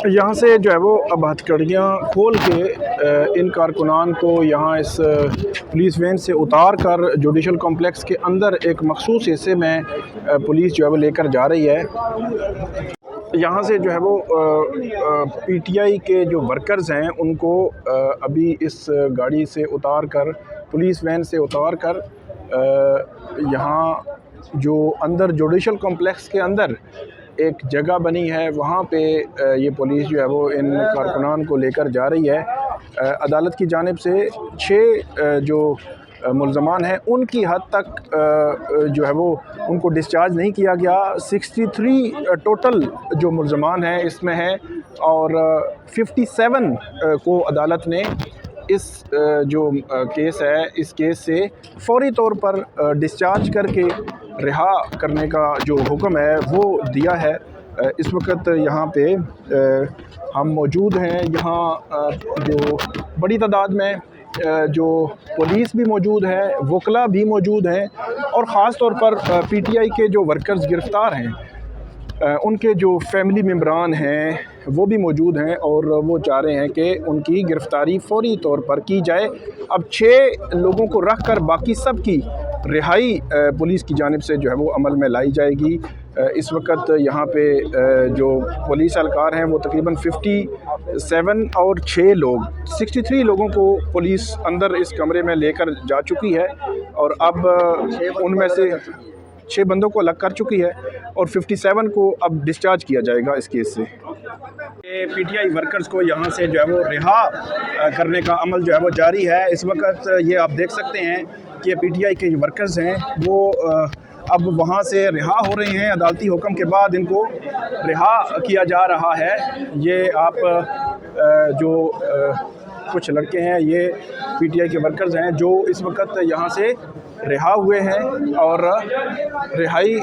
यहाँ से जो है वो अब हथकड़ियाँ खोल के इन कारकुनान को यहाँ इस पुलिस वैन से उतार कर जुडिशल कॉम्प्लेक्स के अंदर एक मखसूस हिस्से में पुलिस जो है वो लेकर जा रही है। यहाँ से जो है वो पीटीआई के जो वर्कर्स हैं उनको अभी इस गाड़ी से उतार कर, पुलिस वैन से उतार कर यहाँ जो अंदर जुडिशल कॉम्प्लेक्स के अंदर एक जगह बनी है वहाँ पे ये पुलिस जो है वो इन कारकुनान को लेकर जा रही है। अदालत की जानिब से 6 जो मुल्ज़मान हैं उनकी हद तक जो है वो उनको डिस्चार्ज नहीं किया गया। 63 टोटल जो मुल्ज़मान हैं इसमें हैं और 57 को अदालत ने इस जो केस है इस केस से फौरी तौर पर डिस्चार्ज करके रिहा करने का जो हुक्म है वो दिया है। इस वक्त यहाँ पे हम मौजूद हैं। यहाँ जो बड़ी तादाद में जो पुलिस भी मौजूद है, वकला भी मौजूद हैं और ख़ास तौर पर पीटीआई के जो वर्कर्स गिरफ़्तार हैं उनके जो फैमिली मेम्बरान हैं वो भी मौजूद हैं और वो चाह रहे हैं कि उनकी गिरफ़्तारी फ़ौरी तौर पर की जाए। अब 6 लोगों को रख कर बाकी सब की रिहाई पुलिस की जानिब से जो है वो अमल में लाई जाएगी। इस वक्त यहाँ पे जो पुलिस एहलकार हैं वो तकरीबन 57 और 6 लोग 63 लोगों को पुलिस अंदर इस कमरे में लेकर जा चुकी है और अब उनमें से 6 बंदों को अलग कर चुकी है और 57 को अब डिस्चार्ज किया जाएगा इस केस से। पीटीआई वर्कर्स को यहाँ से जो है वो रिहा करने का अमल जो है वो जारी है। इस वक्त ये आप देख सकते हैं कि पीटीआई के वर्कर्स हैं वो अब वहाँ से रिहा हो रहे हैं। अदालती हुक्म के बाद इनको रिहा किया जा रहा है। ये आप जो कुछ लड़के हैं ये पीटीआई के वर्कर्स हैं जो इस वक्त यहाँ से रिहा हुए हैं और रिहाई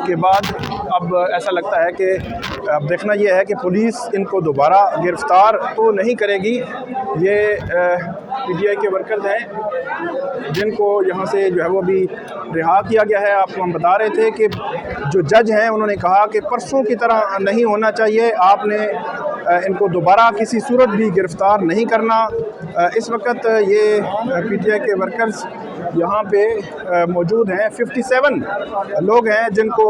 के बाद अब ऐसा लगता है कि अब देखना ये है कि पुलिस इनको दोबारा गिरफ़्तार तो नहीं करेगी। ये पीटीआई के वर्कर्स हैं जिनको यहाँ से जो है वो अभी रिहा किया गया है। आपको हम बता रहे थे कि जो जज हैं उन्होंने कहा कि परसों की तरह नहीं होना चाहिए, आपने इनको दोबारा किसी सूरत भी गिरफ़्तार नहीं करना। इस वक्त ये पीटीआई के वर्कर्स यहाँ पे मौजूद हैं। 57 लोग हैं जिनको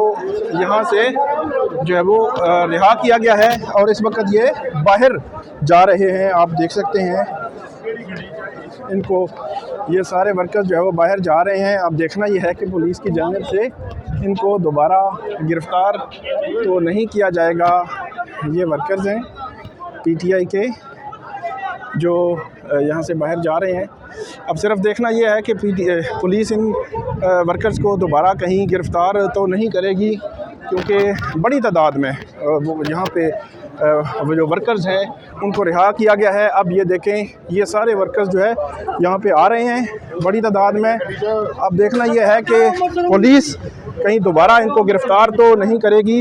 यहाँ से जो है वो रिहा किया गया है और इस वक्त ये बाहर जा रहे हैं। आप देख सकते हैं इनको, ये सारे वर्कर्स जो है वो बाहर जा रहे हैं। अब देखना ये है कि पुलिस की जानिब से इनको दोबारा गिरफ़्तार तो नहीं किया जाएगा। ये वर्कर्स हैं पीटीआई के जो यहाँ से बाहर जा रहे हैं। अब सिर्फ देखना यह है कि पुलिस इन वर्कर्स को दोबारा कहीं गिरफ़्तार तो नहीं करेगी क्योंकि बड़ी तादाद में वो यहाँ पे वो जो वर्कर्स हैं उनको रिहा किया गया है। अब ये देखें ये सारे वर्कर्स जो है यहाँ पे आ रहे हैं बड़ी तादाद में। अब देखना यह है कि पुलिस कहीं दोबारा इनको गिरफ़्तार तो नहीं करेगी।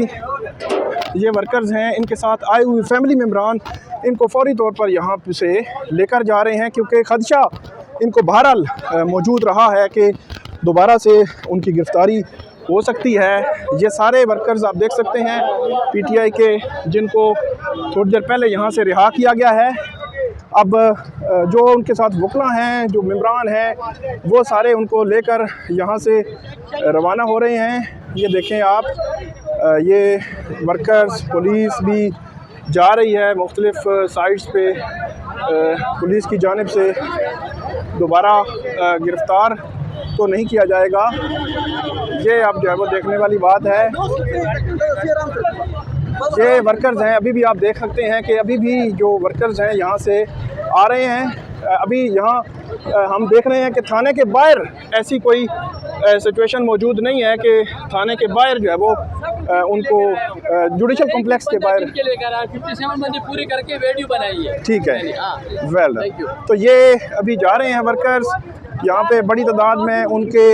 ये वर्कर्स हैं, इनके साथ आए हुए फैमिली मेम्बरान इनको फौरी तौर पर यहाँ से लेकर जा रहे हैं क्योंकि ख़दशा इनको बहरहाल मौजूद रहा है कि दोबारा से उनकी गिरफ़्तारी हो सकती है। ये सारे वर्कर्स आप देख सकते हैं पीटीआई के जिनको थोड़ी देर पहले यहाँ से रिहा किया गया है। अब जो उनके साथ वकला हैं, जो मेम्बरान हैं, वो सारे उनको लेकर यहाँ से रवाना हो रहे हैं। ये देखें आप, ये वर्कर्स, पुलिस भी जा रही है मुख्तलिफ़ साइट्स पे। पुलिस की जानिब से दोबारा गिरफ़्तार तो नहीं किया जाएगा। ये अब जो है वो देखने वाली बात है। ये वर्कर्स हैं, अभी भी आप देख सकते हैं कि अभी भी जो वर्कर्स हैं यहाँ से आ रहे हैं। अभी यहाँ हम देख रहे हैं कि थाने के बाहर ऐसी कोई सिचुएशन मौजूद नहीं है कि थाने के बाहर जो है वो उनको जुडिशल कॉम्प्लेक्स के बाहर 57 बंदे पूरे करके वीडियो बनाई है। ठीक है, वेल। तो ये अभी जा रहे हैं वर्कर्स, यहाँ पे बड़ी तादाद में उनके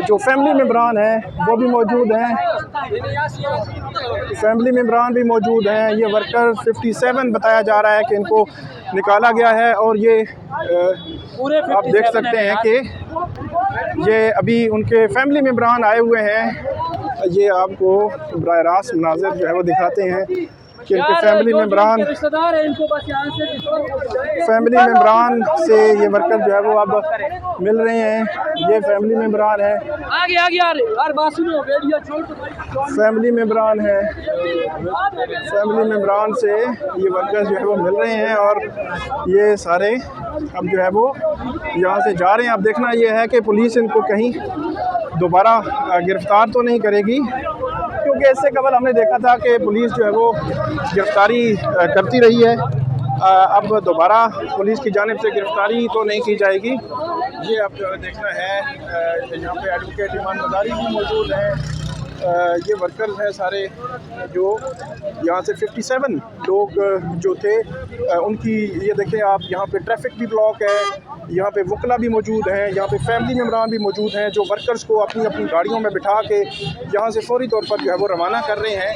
जो फैमिली मेम्बरान हैं वो भी मौजूद हैं, फैमिली मेम्बरान भी मौजूद हैं। ये वर्कर 57 बताया जा रहा है कि इनको निकाला गया है, और ये आप देख सकते हैं कि ये अभी उनके फैमिली मेम्बरान आए हुए हैं। ये आपको बराह रास्त मनाज़िर जो है वो दिखाते हैं कि इनके फैमिली मेम्बरान से ये वर्कर जो है वो अब मिल रहे हैं। ये फैमिली मेम्बरान है, फैमिली मेम्बरान है, फैमिली मेम्बरान से ये वर्कर जो है वो मिल रहे हैं, और ये सारे अब जो है वो यहाँ से जा रहे हैं। अब देखना ये है कि पुलिस इनको कहीं दोबारा गिरफ़्तार तो नहीं करेगी, क्योंकि इससे कबल हमने देखा था कि पुलिस जो है वो गिरफ़्तारी करती रही है। अब दोबारा पुलिस की जानिब से गिरफ़्तारी तो नहीं की जाएगी। ये अब जो देखना है, यहाँ पे एडवोकेट ईमान मज़ारी भी मौजूद हैं। ये वर्कर्स हैं सारे जो यहाँ से 57 लोग जो थे उनकी, ये देखें आप, यहाँ पे ट्रैफिक भी ब्लॉक है, यहाँ पे वकला भी मौजूद हैं, यहाँ पे फैमिली मेम्बरान भी मौजूद हैं जो वर्कर्स को अपनी अपनी गाड़ियों में बिठा के यहाँ से फौरी तौर पर जो है वो रवाना कर रहे हैं।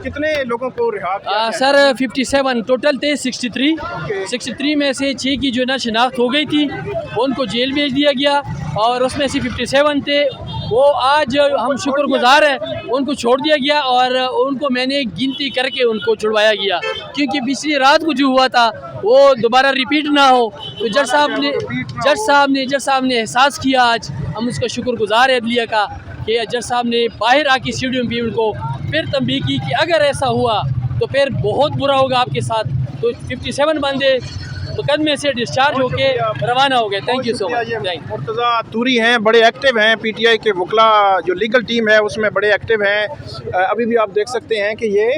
कितने लोगों को रिहा किया सर 57 टोटल थे, 63 में से 6 की जो ना शनाख्त हो गई थी, उनको जेल भेज दिया गया, और उसमें से 57 थे वो आज हम शुक्रगुजार हैं उनको छोड़ दिया गया, और उनको मैंने गिनती करके उनको छुड़वाया गया, क्योंकि पिछली रात को जो हुआ था वो दोबारा रिपीट ना हो। तो जज साहब ने एहसास किया, आज हम उसका शुक्रगुजार है अदलिया का, कि जज साहब ने बाहर आके स्टेडियम भी उनको फिर तंबीह की कि अगर ऐसा हुआ तो फिर बहुत बुरा होगा आपके साथ। तो 57 बंदे मुकदमे से डिस्चार्ज होके रवाना हो गए। Thank you so much. Murtaza Turi हैं, बड़े एक्टिव हैं, पीटीआई के वकला जो लीगल टीम है उसमें बड़े एक्टिव हैं। अभी भी आप देख सकते हैं कि ये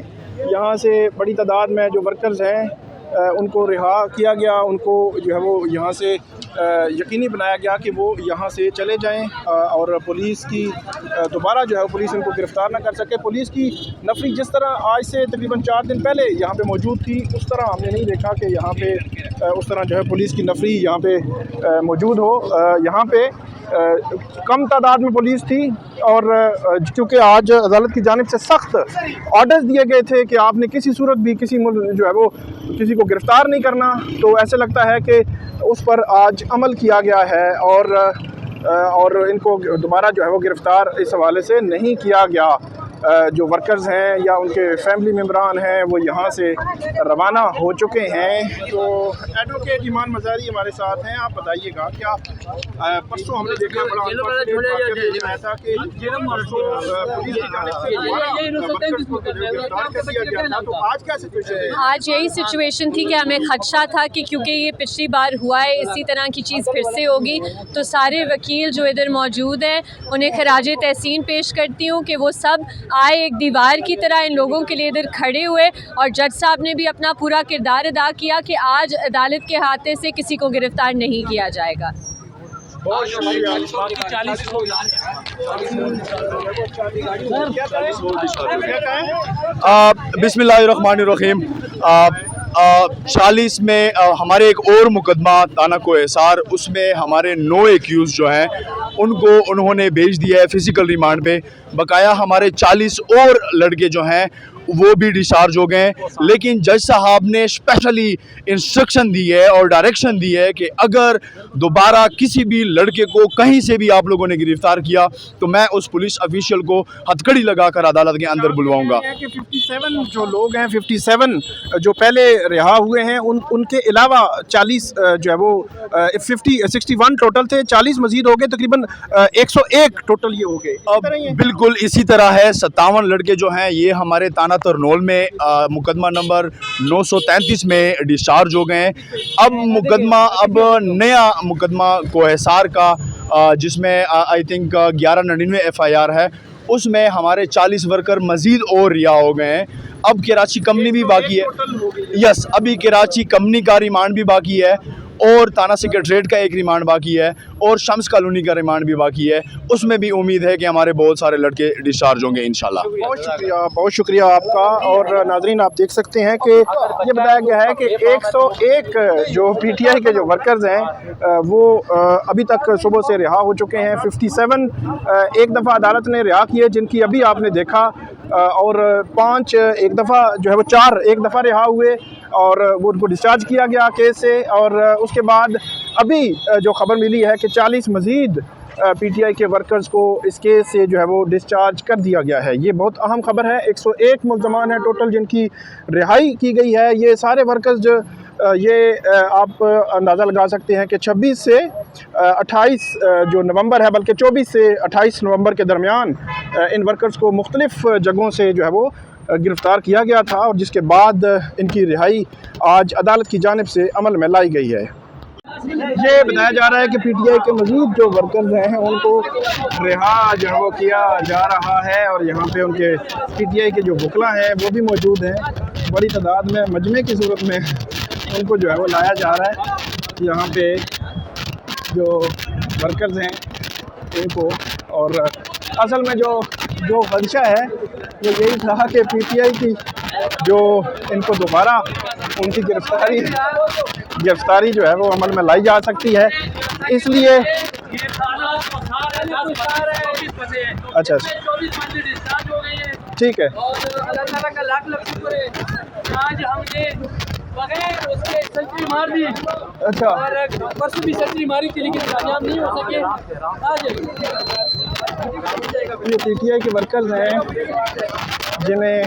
यहाँ से बड़ी तादाद में जो वर्कर्स हैं उनको रिहा किया गया, उनको जो है वो यहाँ से यकीनी बनाया गया कि वो यहाँ से चले जाएं, और पुलिस की दोबारा जो है पुलिस इनको गिरफ़्तार ना कर सके। पुलिस की नफरी जिस तरह आज से तकरीबन 4 दिन पहले यहाँ पे मौजूद थी, उस तरह हमने नहीं देखा कि यहाँ पे उस तरह जो है पुलिस की नफरी यहाँ पे मौजूद हो। यहाँ पे कम तादाद में पुलिस थी, और चूँकि आज अदालत की जानिब से सख्त ऑर्डर्स दिए गए थे कि आपने किसी सूरत भी किसी जो है वो किसी को गिरफ़्तार नहीं करना, तो ऐसे लगता है कि उस पर आज अमल किया गया है, और इनको दोबारा जो है वो गिरफ़्तार इस हवाले से नहीं किया गया। जो वर्कर्स हैं या उनके फैमिली मेम्बरान हैं वो यहाँ से रवाना हो चुके हैं। तो एडवोकेट ईमान मज़ारी हमारे साथ हैं, आप बताइएगा क्या परसों हमने देखा बड़ा ऐसा कि तो आज क्या सिचुएशन है? आज यही सिचुएशन थी कि हमें खदशा था कि क्योंकि ये पिछली बार हुआ है, इसी तरह की चीज़ फिर से होगी, तो सारे वकील जो इधर मौजूद हैं उन्हें खराजे तहसीन पेश करती हूँ कि वो सब आए एक दीवार की तरह इन लोगों के लिए इधर खड़े हुए, और जज साहब ने भी अपना पूरा किरदार अदा किया कि आज अदालत के हाथे से किसी को गिरफ्तार नहीं किया जाएगा। बहुत शुक्रिया। बिस्मिल्लाहिर्रहमानिर्रहीम। 40 में हमारे एक और मुकदमा ताना को एसार, उसमें हमारे 9 एक्यूज़ जो हैं उनको उन्होंने भेज दिया है फिज़िकल रिमांड पे। बकाया हमारे 40 और लड़के जो हैं वो भी डिस्चार्ज हो गए, लेकिन जज साहब ने स्पेशली इंस्ट्रक्शन दी है और डायरेक्शन दी है कि अगर दोबारा किसी भी लड़के को कहीं से भी आप लोगों ने गिरफ्तार किया तो मैं उस पुलिस ऑफिशियल को हथकड़ी लगाकर अदालत के अंदर बुलवाऊंगा। 57 जो लोग हैं, 57 जो पहले रिहा हुए हैं, उनके अलावा 40 जो है वो 61 टोटल थे, 40 मजीद हो गए, तकरीबन 101 टोटल ये हो गए। अब बिल्कुल इसी तरह है, 57 लड़के जो हैं ये हमारे ताना तरनोल में मुकदमा नंबर 933 में डिस्चार्ज हो गए हैं। अब नया मुकदमा कोहिसार का जिसमें आई थिंक 1199 FIR है, उसमें हमारे 40 वर्कर मज़ीद और रिहा हो गए हैं। अब कराची कंपनी भी बाकी है, यस, अभी कराची कंपनी का रिमांड भी बाकी है, और थाना सेक्रेटरीट का एक रिमांड बाकी है, और शम्स कॉलोनी का रिमांड भी बाकी है, उसमें भी उम्मीद है कि हमारे बहुत सारे लड़के डिस्चार्ज होंगे इंशाल्लाह। बहुत शुक्रिया आपका। और नाजरीन आप देख सकते हैं कि ये बताया गया है कि 101 जो PTI के जो वर्कर्स हैं वो अभी तक सुबह से रिहा हो चुके हैं। 57 एक दफ़ा अदालत ने रिहा किए, जिनकी अभी आपने देखा, और 5 एक दफ़ा जो है वो 4 एक दफ़ा रिहा हुए और वो उनको डिस्चार्ज किया गया केस से। और उसके बाद अभी जो ख़बर मिली है कि 40 मज़ीद PTI के वर्कर्स को इस केस से जो है वो डिस्चार्ज कर दिया गया है। ये बहुत अहम खबर है। 101 मुल्ज़मान हैं टोटल जिनकी रिहाई की गई है। ये सारे वर्कर्स जो ये आप अंदाज़ा लगा सकते हैं कि 26 से 28 जो नवंबर है, बल्कि 24 से 28 नवंबर के दरमियान इन वर्कर्स को मुख्तलिफ़ जगहों से जो है वो गिरफ़्तार किया गया था, और जिसके बाद इनकी रिहाई आज अदालत की जानिब से अमल में लाई गई है। ये बताया जा रहा है कि PTI के मज़ीद जो वर्कर्स हैं उनको रिहा जो है वो किया जा रहा है, और यहाँ पे उनके PTI के जो वकला हैं वो भी मौजूद हैं। बड़ी तादाद में मजमे की सूरत में उनको जो है वो लाया जा रहा है यहाँ पे जो वर्कर्स हैं इनको। और असल में जो खदशा है वो यही था कि PTI की जो इनको दोबारा उनकी गिरफ़्तारी जो है वो अमल में लाई जा सकती है, इसलिए अच्छा ठीक है। बगैर उसके सेंचुरी मार दी, अच्छा, और परसों भी सेंचुरी मारी थी लेकिन कामयाब नहीं हो सके। ये PTI के वर्कर्स हैं जिन्हें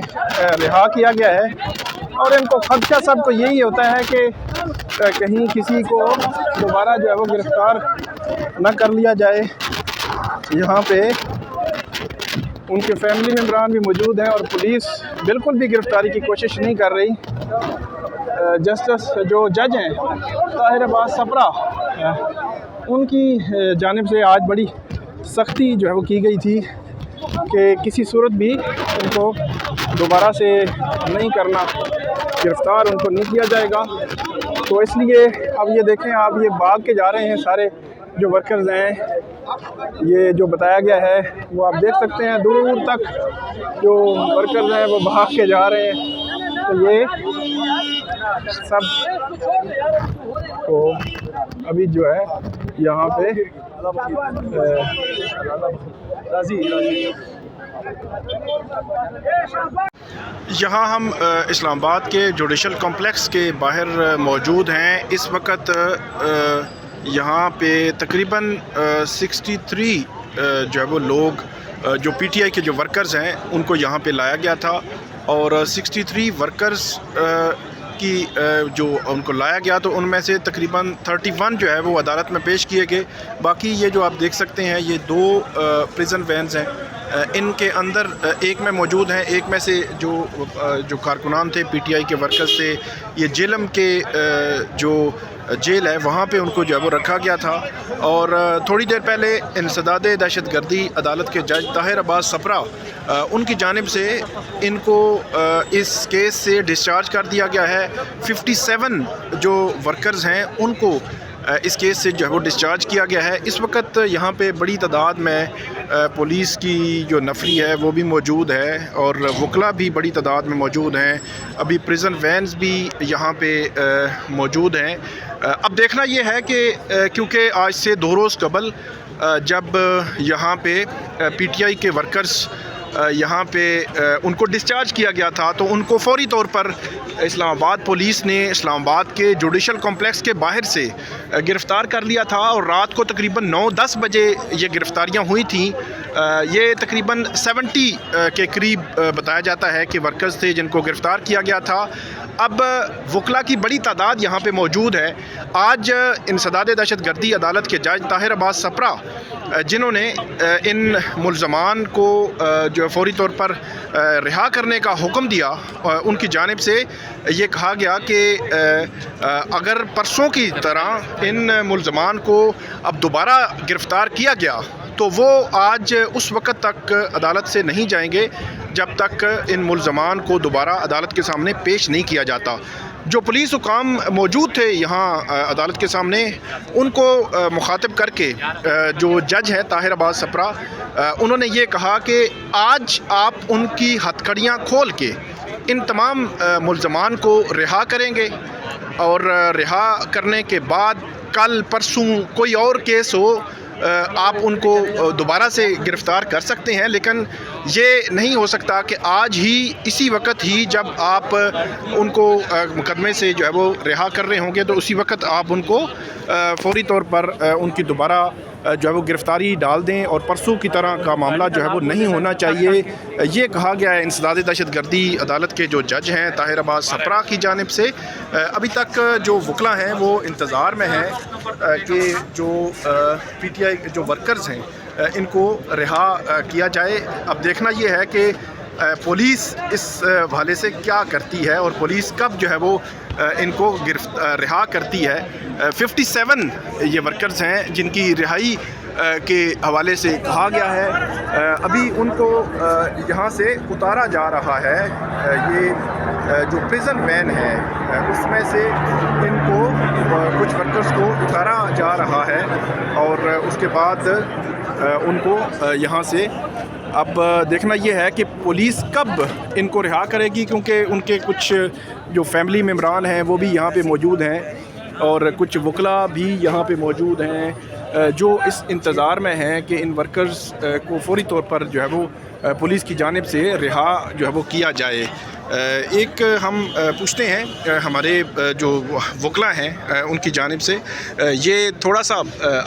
रिहा किया गया है, और इनको खदशा सबको यही होता है कि कहीं किसी को दोबारा जो है वो गिरफ़्तार न कर लिया जाए। यहाँ पे उनके फैमिली मेम्बरान भी मौजूद हैं, और पुलिस बिल्कुल भी गिरफ़्तारी की कोशिश नहीं कर रही। जस्टिस जो जज हैं ताहिर अब्बास सपरा, उनकी जानिब से आज बड़ी सख्ती जो है वो की गई थी कि किसी सूरत भी उनको दोबारा से नहीं करना, गिरफ़्तार उनको नहीं किया जाएगा। तो इसलिए अब ये देखें, आप ये भाग के जा रहे हैं सारे जो वर्कर्स हैं, ये जो बताया गया है वो आप देख सकते हैं, दूर तक जो वर्कर्स हैं वो भाग के जा रहे हैं। तो ये सब तो अभी जो है यहाँ पे यहाँ हम इस्लामाबाद के जुडिशल कॉम्प्लेक्स के बाहर मौजूद हैं। इस वक्त यहाँ पे तकरीबन 63 जो है वो लोग जो PTI के जो वर्कर्स हैं उनको यहाँ पे लाया गया था, और 63 वर्कर्स की जो उनको लाया गया तो उनमें से तकरीबन 31 जो है वो अदालत में पेश किए गए। बाकी ये जो आप देख सकते हैं ये 2 प्रिजन वैन्स हैं, इनके अंदर एक में मौजूद हैं, एक में से जो कारकुनान थे PTI के वर्कर्स थे, ये जेलम के जो जेल है वहाँ पे उनको जो है वो रखा गया था। और थोड़ी देर पहले इंसदाद दहशतगर्दी अदालत के जज ताहिर अब्बास सपरा उनकी जानिब से इनको इस केस से डिस्चार्ज कर दिया गया है। 57 जो वर्कर्स हैं उनको इस केस से जो है वो डिस्चार्ज किया गया है। इस वक्त यहाँ पे बड़ी तादाद में पुलिस की जो नफरी है वो भी मौजूद है, और वकला भी बड़ी तादाद में मौजूद हैं। अभी प्रिजन वैन्स भी यहाँ पे मौजूद हैं। अब देखना ये है कि क्योंकि आज से 2 रोज़ कबल जब यहाँ पे PTI के वर्कर्स यहाँ पे उनको डिस्चार्ज किया गया था तो उनको फ़ौरी तौर पर इस्लामाबाद पुलिस ने इस्लामाबाद के जुडिशल कॉम्प्लेक्स के बाहर से गिरफ़्तार कर लिया था, और रात को तकरीबन 9-10 बजे ये गिरफ़्तारियाँ हुई थी। ये तकरीबन 70 के करीब बताया जाता है कि वर्कर्स थे जिनको गिरफ़्तार किया गया था। अब वकला की बड़ी तादाद यहाँ पे मौजूद है। आज इंसदाद दहशतगर्दी अदालत के जज ताहिर अब्बास सपरा जिन्होंने इन मुल्ज़मान को जो फ़ौरी तौर पर रिहा करने का हुक्म दिया, उनकी जानिब से ये कहा गया कि अगर परसों की तरह इन मुल्ज़मान को अब दोबारा गिरफ़्तार किया गया तो वो आज उस वक़्त तक अदालत से नहीं जाएंगे जब तक इन मुल्ज़मान को दोबारा अदालत के सामने पेश नहीं किया जाता। जो पुलिस हुकाम मौजूद थे यहाँ अदालत के सामने, उनको मुखातिब करके जो जज हैं ताहिर अब्बास सपरा, उन्होंने ये कहा कि आज आप उनकी हथकड़ियाँ खोल के इन तमाम मुल्ज़मान को रिहा करेंगे और रिहा करने के बाद कल परसों कोई और केस हो आप उनको दोबारा से गिरफ़्तार कर सकते हैं, लेकिन ये नहीं हो सकता कि आज ही इसी वक्त ही जब आप उनको मुकदमे से जो है वो रिहा कर रहे होंगे तो उसी वक्त आप उनको फ़ौरी तौर पर उनकी दोबारा जो है वो गिरफ़्तारी डाल दें और परसों की तरह का मामला जो है वो नहीं होना चाहिए। ये कहा गया है इंसदाद दहशतगर्दी अदालत के जो जज हैं ताहिर अब्बास सपरा की जानिब से। अभी तक जो वकला हैं वो इंतज़ार में हैं कि जो PTI जो वर्कर्स हैं इनको रिहा किया जाए। अब देखना ये है कि पुलिस इस हवाले से क्या करती है और पुलिस कब जो है वो इनको रिहा करती है। 57 ये वर्कर्स हैं जिनकी रिहाई के हवाले से कहा गया है। अभी उनको यहाँ से उतारा जा रहा है। ये जो प्रिजन वैन है उसमें से इनको कुछ वर्कर्स को उतारा जा रहा है और उसके बाद उनको यहाँ से अब देखना ये है कि पुलिस कब इनको रिहा करेगी, क्योंकि उनके कुछ जो फैमिली मेम्बरान हैं वो भी यहाँ पे मौजूद हैं और कुछ वकला भी यहाँ पे मौजूद हैं जो इस इंतज़ार में हैं कि इन वर्कर्स को फ़ौरी तौर पर जो है वो पुलिस की जानिब से रिहा जो है वो किया जाए। एक हम पूछते हैं हमारे जो वकला हैं उनकी जानिब से, ये थोड़ा सा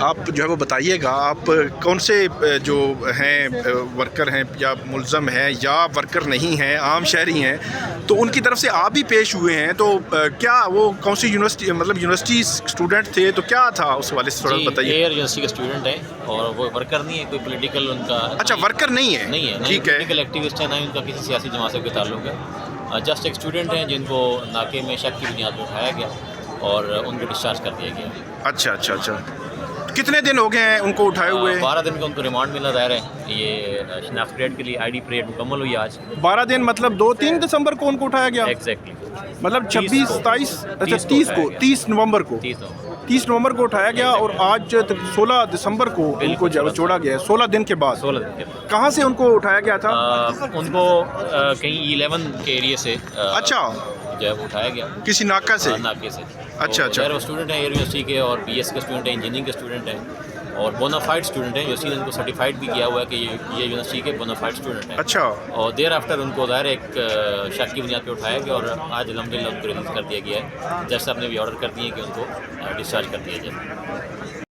आप जो है वो बताइएगा, आप कौन से जो हैं वर्कर हैं या मुल्ज़म हैं या वर्कर नहीं हैं, आम शहरी हैं, तो उनकी तरफ से आप भी पेश हुए हैं, तो क्या वो कौन सी यूनिवर्सिटी मतलब यूनिवर्सिटी स्टूडेंट थे, तो क्या था उस वाले से थोड़ा बताइए। एयर यूनिवर्सिटी के स्टूडेंट हैं और वो वर्कर नहीं है, कोई पॉलिटिकल उनका अच्छा वर्कर नहीं है, ठीक है, पॉलिटिकल एक्टिविस्ट है, ना उनका किसी सियासी जमात से कोई ताल्लुक है, जस्ट एक स्टूडेंट हैं जिनको नाके में शक की बुनियाद पर उठाया गया और उनको डिस्चार्ज कर दिया गया। अच्छा अच्छा अच्छा, कितने दिन हो गए हैं उनको उठाए हुए? 12 दिन का उनको रिमांड मिला दायर है। ये शनाख्त परेड के लिए ID परेड मुकम्मल हुई आज। 12 दिन मतलब 2-3 दिसंबर को उनको उठाया गया? एग्जैक्टली, मतलब 26, 27, अच्छा 30 नवंबर को 30 नवंबर को उठाया गया और आज 16 दिसंबर को उनको छोड़ा गया है, 16 दिन के बाद। 16 दिन के बाद कहाँ से उनको उठाया गया था? उनको कहीं 11 के एरिया से अच्छा जो है वो उठाया गया, किसी नाका से? नाके से। अच्छा अच्छा, वो स्टूडेंट हैं एयर यूनिवर्सिटी के और BS के स्टूडेंट हैं, इंजीनियरिंग के स्टूडेंट हैं और बोनाफाइड स्टूडेंट हैं। यूनिवर्सिटी ने उनको सर्टिफाइड भी किया हुआ है कि ये यूनिवर्सिटी के बोनाफाइड स्टूडेंट हैं। अच्छा, और देर आफ्टर उनको दायर एक शक की बुनियाद पर उठाया गया और आज अल्हम्दुलिल्लाह उनको रिलीज़ कर दिया गया है। जज साहब ने भी ऑर्डर कर दिए कि उनको डिस्चार्ज कर दिया जाए।